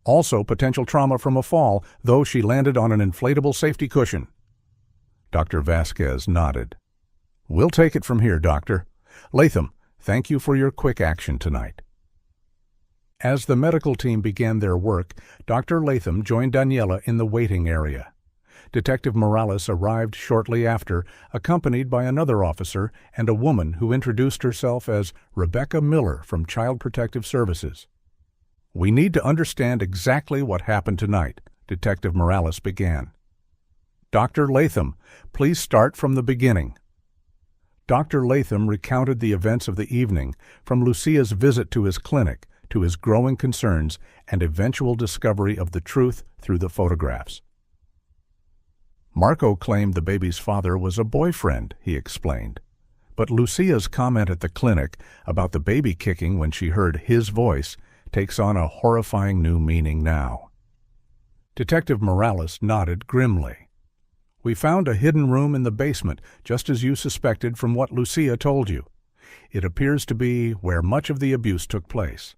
Also potential trauma from a fall, though she landed on an inflatable safety cushion. Dr. Vasquez nodded. "We'll take it from here, Doctor. Latham, thank you for your quick action tonight." As the medical team began their work, Dr. Latham joined Daniela in the waiting area. Detective Morales arrived shortly after, accompanied by another officer and a woman who introduced herself as Rebecca Miller from Child Protective Services. "We need to understand exactly what happened tonight," Detective Morales began. "Dr. Latham, please start from the beginning." Dr. Latham recounted the events of the evening, from Lucia's visit to his clinic to his growing concerns and eventual discovery of the truth through the photographs. "Marco claimed the baby's father was a boyfriend," he explained. But Lucia's comment at the clinic about the baby kicking when she heard his voice takes on a horrifying new meaning now. Detective Morales nodded grimly. "We found a hidden room in the basement, just as you suspected from what Lucia told you. It appears to be where much of the abuse took place.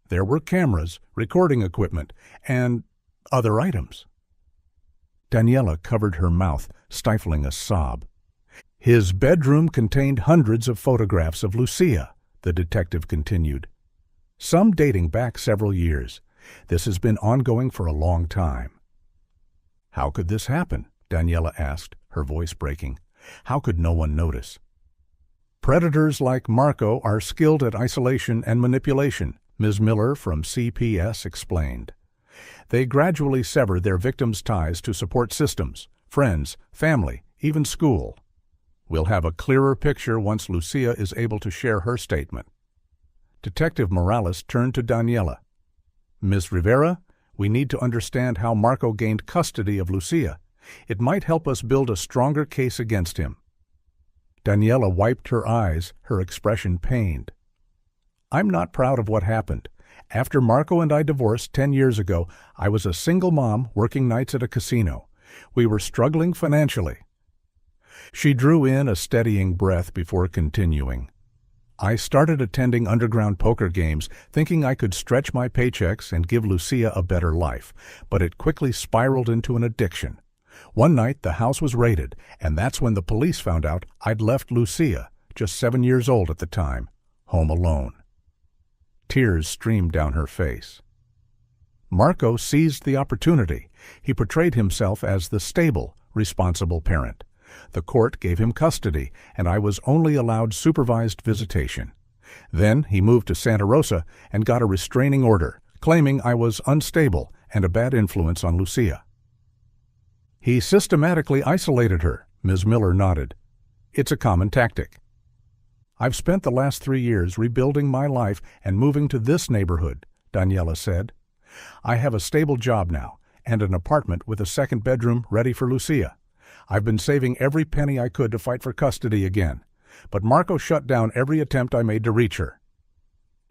There were cameras, recording equipment, and other items." Daniela covered her mouth, stifling a sob. "His bedroom contained hundreds of photographs of Lucia," the detective continued. "Some dating back several years. This has been ongoing for a long time." "How could this happen?" Daniela asked, her voice breaking. "How could no one notice?" "Predators like Marco are skilled at isolation and manipulation," Ms. Miller from CPS explained. "They gradually sever their victims' ties to support systems, friends, family, even school. We'll have a clearer picture once Lucia is able to share her statement." Detective Morales turned to Daniela. "Ms. Rivera, we need to understand how Marco gained custody of Lucia. It might help us build a stronger case against him." Daniela wiped her eyes, her expression pained. "I'm not proud of what happened. After Marco and I divorced 10 years ago, I was a single mom working nights at a casino. We were struggling financially." She drew in a steadying breath before continuing. "I started attending underground poker games, thinking I could stretch my paychecks and give Lucia a better life, but it quickly spiraled into an addiction. One night the house was raided, and that's when the police found out I'd left Lucia, just 7 years old at the time, home alone." Tears streamed down her face. "Marco seized the opportunity. He portrayed himself as the stable, responsible parent. The court gave him custody, and I was only allowed supervised visitation. Then he moved to Santa Rosa and got a restraining order, claiming I was unstable and a bad influence on Lucia." "He systematically isolated her," Ms. Miller nodded. "It's a common tactic." "I've spent the last 3 years rebuilding my life and moving to this neighborhood," Daniela said. "I have a stable job now and an apartment with a second bedroom ready for Lucia. I've been saving every penny I could to fight for custody again, but Marco shut down every attempt I made to reach her."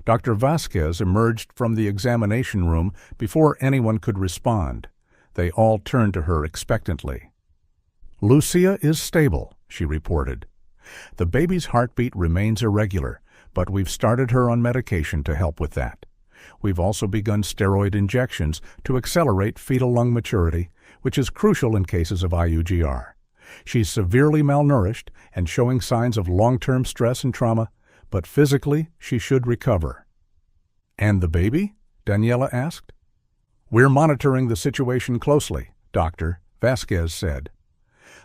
Dr. Vasquez emerged from the examination room before anyone could respond. They all turned to her expectantly. "Lucia is stable," she reported. "The baby's heartbeat remains irregular, but we've started her on medication to help with that. We've also begun steroid injections to accelerate fetal lung maturity, which is crucial in cases of IUGR. She's severely malnourished and showing signs of long-term stress and trauma, but physically she should recover." "And the baby?" Daniela asked. "We're monitoring the situation closely," Dr. Vasquez said.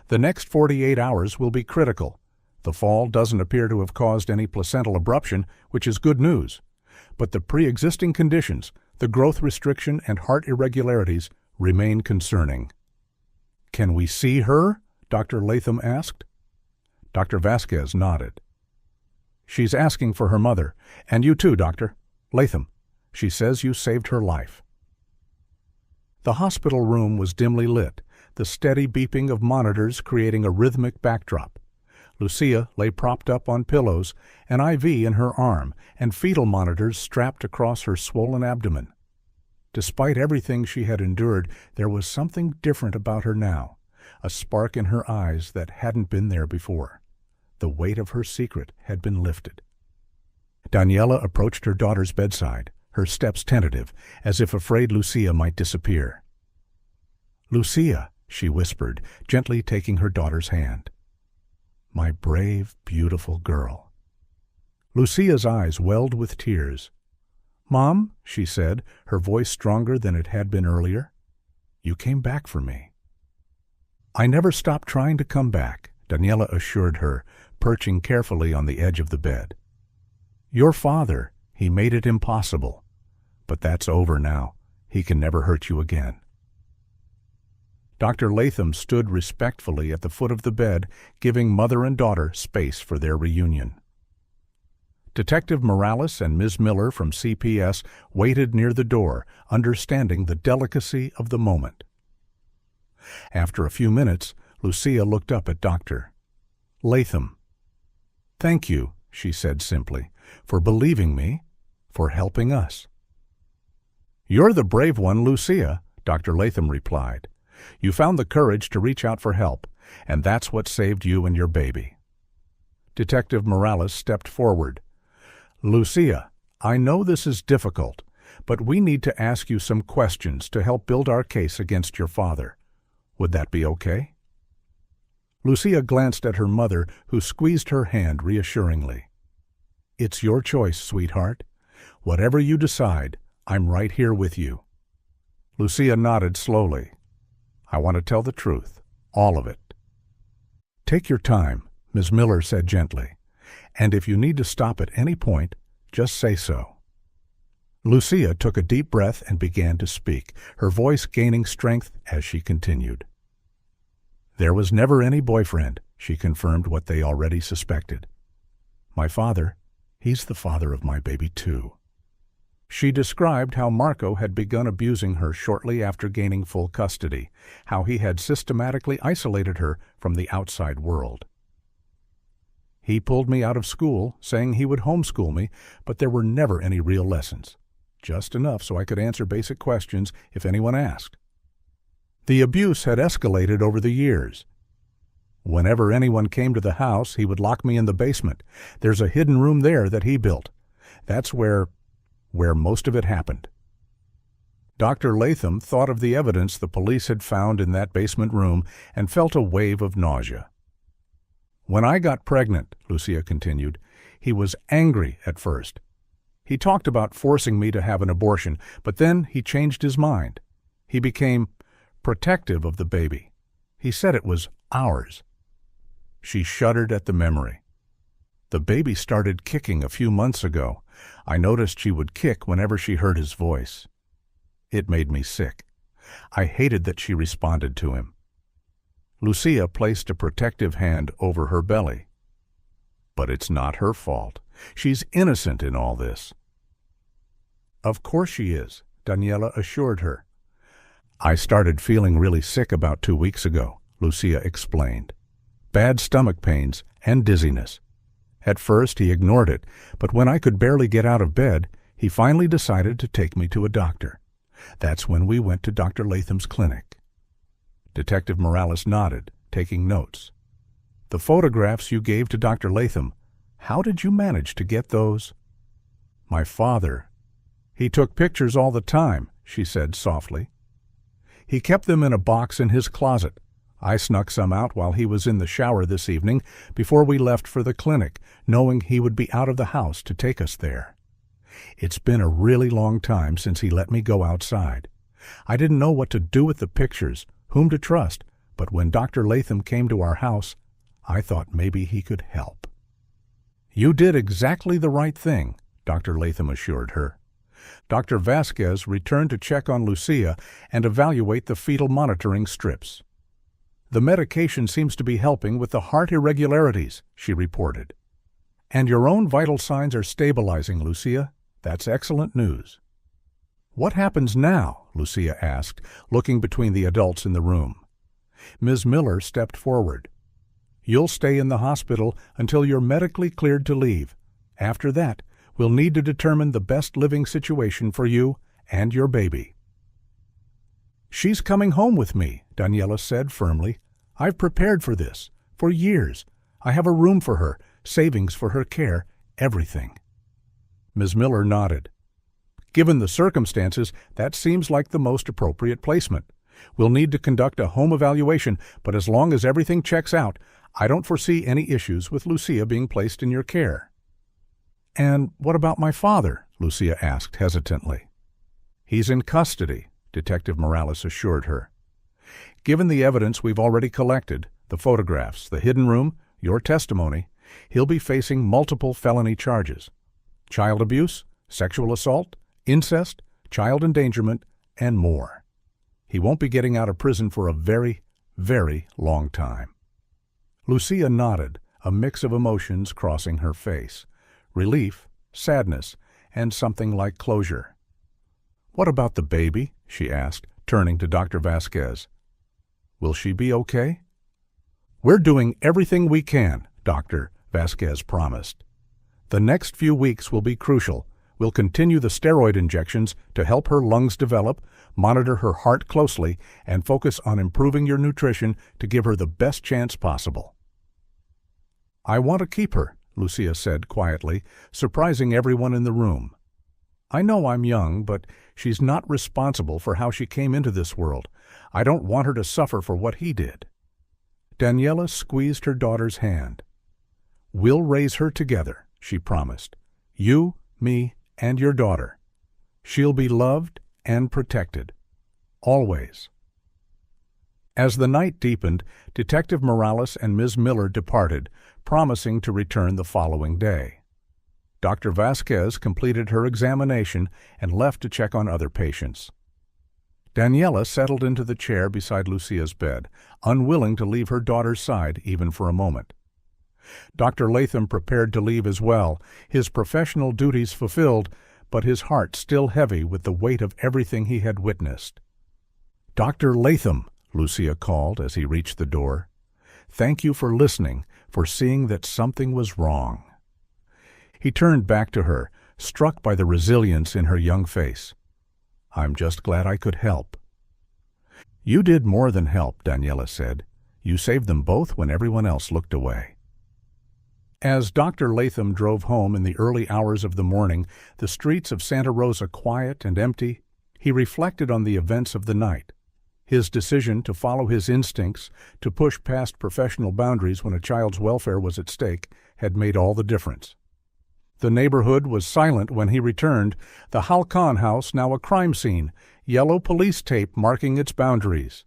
"The next 48 hours will be critical. The fall doesn't appear to have caused any placental abruption, which is good news. But the pre-existing conditions, the growth restriction and heart irregularities, remain concerning." "Can we see her?" Dr. Latham asked. Dr. Vasquez nodded. "She's asking for her mother, and you too, Dr. Latham. She says you saved her life." The hospital room was dimly lit, the steady beeping of monitors creating a rhythmic backdrop. Lucia lay propped up on pillows, an IV in her arm, and fetal monitors strapped across her swollen abdomen. Despite everything she had endured, there was something different about her now, a spark in her eyes that hadn't been there before. The weight of her secret had been lifted. Daniela approached her daughter's bedside, her steps tentative, as if afraid Lucia might disappear. "Lucia," she whispered, gently taking her daughter's hand. "My brave, beautiful girl." Lucia's eyes welled with tears. "Mom," she said, her voice stronger than it had been earlier, "you came back for me." "I never stopped trying to come back," Daniela assured her, perching carefully on the edge of the bed. "Your father, he made it impossible. But that's over now. He can never hurt you again." Dr. Latham stood respectfully at the foot of the bed, giving mother and daughter space for their reunion. Detective Morales and Ms. Miller from CPS waited near the door, understanding the delicacy of the moment. After a few minutes, Lucia looked up at Dr. Latham. "Thank you," she said simply, "for believing me, for helping us." "You're the brave one, Lucia," Dr. Latham replied. "You found the courage to reach out for help, and that's what saved you and your baby." Detective Morales stepped forward. "Lucia, I know this is difficult, but we need to ask you some questions to help build our case against your father. Would that be okay?" Lucia glanced at her mother, who squeezed her hand reassuringly. "It's your choice, sweetheart. Whatever you decide, I'm right here with you." Lucia nodded slowly. "I want to tell the truth, all of it." "Take your time," Ms. Miller said gently, "and if you need to stop at any point, just say so." Lucia took a deep breath and began to speak, her voice gaining strength as she continued. "There was never any boyfriend," she confirmed what they already suspected. "My father, he's the father of my baby too." She described how Marco had begun abusing her shortly after gaining full custody, how he had systematically isolated her from the outside world. "He pulled me out of school, saying he would homeschool me, but there were never any real lessons. Just enough so I could answer basic questions if anyone asked. The abuse had escalated over the years. Whenever anyone came to the house, he would lock me in the basement. There's a hidden room there that he built. That's where most of it happened." Dr. Latham thought of the evidence the police had found in that basement room and felt a wave of nausea. "When I got pregnant," Lucia continued, "he was angry at first. He talked about forcing me to have an abortion, but then he changed his mind. He became protective of the baby. He said it was ours." She shuddered at the memory. "The baby started kicking a few months ago. I noticed she would kick whenever she heard his voice. It made me sick. I hated that she responded to him." Lucia placed a protective hand over her belly. "But it's not her fault. She's innocent in all this." "Of course she is," Daniela assured her. "I started feeling really sick about 2 weeks ago," Lucia explained. "Bad stomach pains and dizziness. At first he ignored it, but when I could barely get out of bed, he finally decided to take me to a doctor. That's when we went to Dr. Latham's clinic." Detective Morales nodded, taking notes. "The photographs you gave to Dr. Latham, how did you manage to get those?" "My father. He took pictures all the time," she said softly. "He kept them in a box in his closet. I snuck some out while he was in the shower this evening before we left for the clinic, knowing he would be out of the house to take us there. It's been a really long time since he let me go outside. I didn't know what to do with the pictures, whom to trust, but when Dr. Latham came to our house, I thought maybe he could help." "You did exactly the right thing," Dr. Latham assured her. Dr. Vasquez returned to check on Lucia and evaluate the fetal monitoring strips. "The medication seems to be helping with the heart irregularities," she reported. "And your own vital signs are stabilizing, Lucia. That's excellent news." "What happens now?" Lucia asked, looking between the adults in the room. Ms. Miller stepped forward. "You'll stay in the hospital until you're medically cleared to leave. After that, we'll need to determine the best living situation for you and your baby." "She's coming home with me," Daniela said firmly. "I've prepared for this, for years. I have a room for her, savings for her care, everything." Ms. Miller nodded. "Given the circumstances, that seems like the most appropriate placement. We'll need to conduct a home evaluation, but as long as everything checks out, I don't foresee any issues with Lucia being placed in your care." "And what about my father?" Lucia asked hesitantly. He's in custody, Detective Morales assured her. Given the evidence we've already collected, the photographs, the hidden room, your testimony, he'll be facing multiple felony charges. Child abuse, sexual assault, incest, child endangerment, and more. He won't be getting out of prison for a very, very long time. Lucia nodded, a mix of emotions crossing her face. Relief, sadness, and something like closure. What about the baby? She asked, turning to Dr. Vasquez. Will she be okay? We're doing everything we can, Dr. Vasquez promised. The next few weeks will be crucial. We'll continue the steroid injections to help her lungs develop, monitor her heart closely, and focus on improving your nutrition to give her the best chance possible. I want to keep her, Lucia said quietly, surprising everyone in the room. I know I'm young, but she's not responsible for how she came into this world. I don't want her to suffer for what he did. Daniela squeezed her daughter's hand. We'll raise her together, she promised. You, me, and your daughter. She'll be loved and protected. Always. As the night deepened, Detective Morales and Ms. Miller departed, promising to return the following day. Dr. Vasquez completed her examination and left to check on other patients. Daniela settled into the chair beside Lucia's bed, unwilling to leave her daughter's side even for a moment. Dr. Latham prepared to leave as well, his professional duties fulfilled, but his heart still heavy with the weight of everything he had witnessed. Dr. Latham, Lucia called as he reached the door. Thank you for listening, for seeing that something was wrong. He turned back to her, struck by the resilience in her young face. I'm just glad I could help. You did more than help, Daniela said. You saved them both when everyone else looked away. As Dr. Latham drove home in the early hours of the morning, the streets of Santa Rosa quiet and empty, he reflected on the events of the night. His decision to follow his instincts, to push past professional boundaries when a child's welfare was at stake, had made all the difference. The neighborhood was silent when he returned, the Halcon house now a crime scene, yellow police tape marking its boundaries.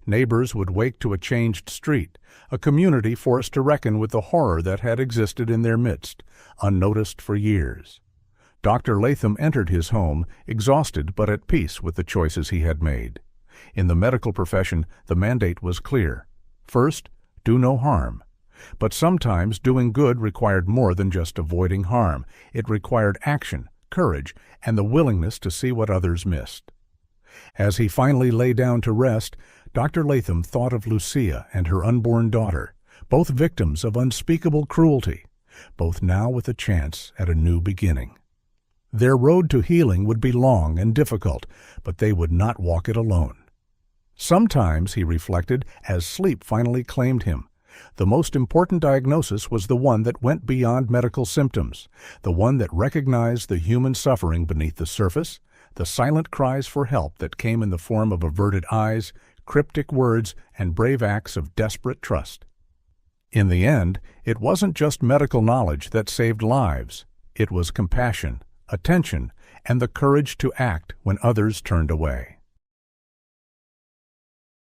Neighbors would wake to a changed street, a community forced to reckon with the horror that had existed in their midst, unnoticed for years. Dr. Latham entered his home, exhausted but at peace with the choices he had made. In the medical profession, the mandate was clear. First, do no harm. But sometimes doing good required more than just avoiding harm. It required action, courage, and the willingness to see what others missed. As he finally lay down to rest, Dr. Latham thought of Lucia and her unborn daughter, both victims of unspeakable cruelty, both now with a chance at a new beginning. Their road to healing would be long and difficult, but they would not walk it alone. Sometimes, he reflected, as sleep finally claimed him, the most important diagnosis was the one that went beyond medical symptoms, the one that recognized the human suffering beneath the surface, the silent cries for help that came in the form of averted eyes, cryptic words, and brave acts of desperate trust. In the end, it wasn't just medical knowledge that saved lives. It was compassion, attention, and the courage to act when others turned away.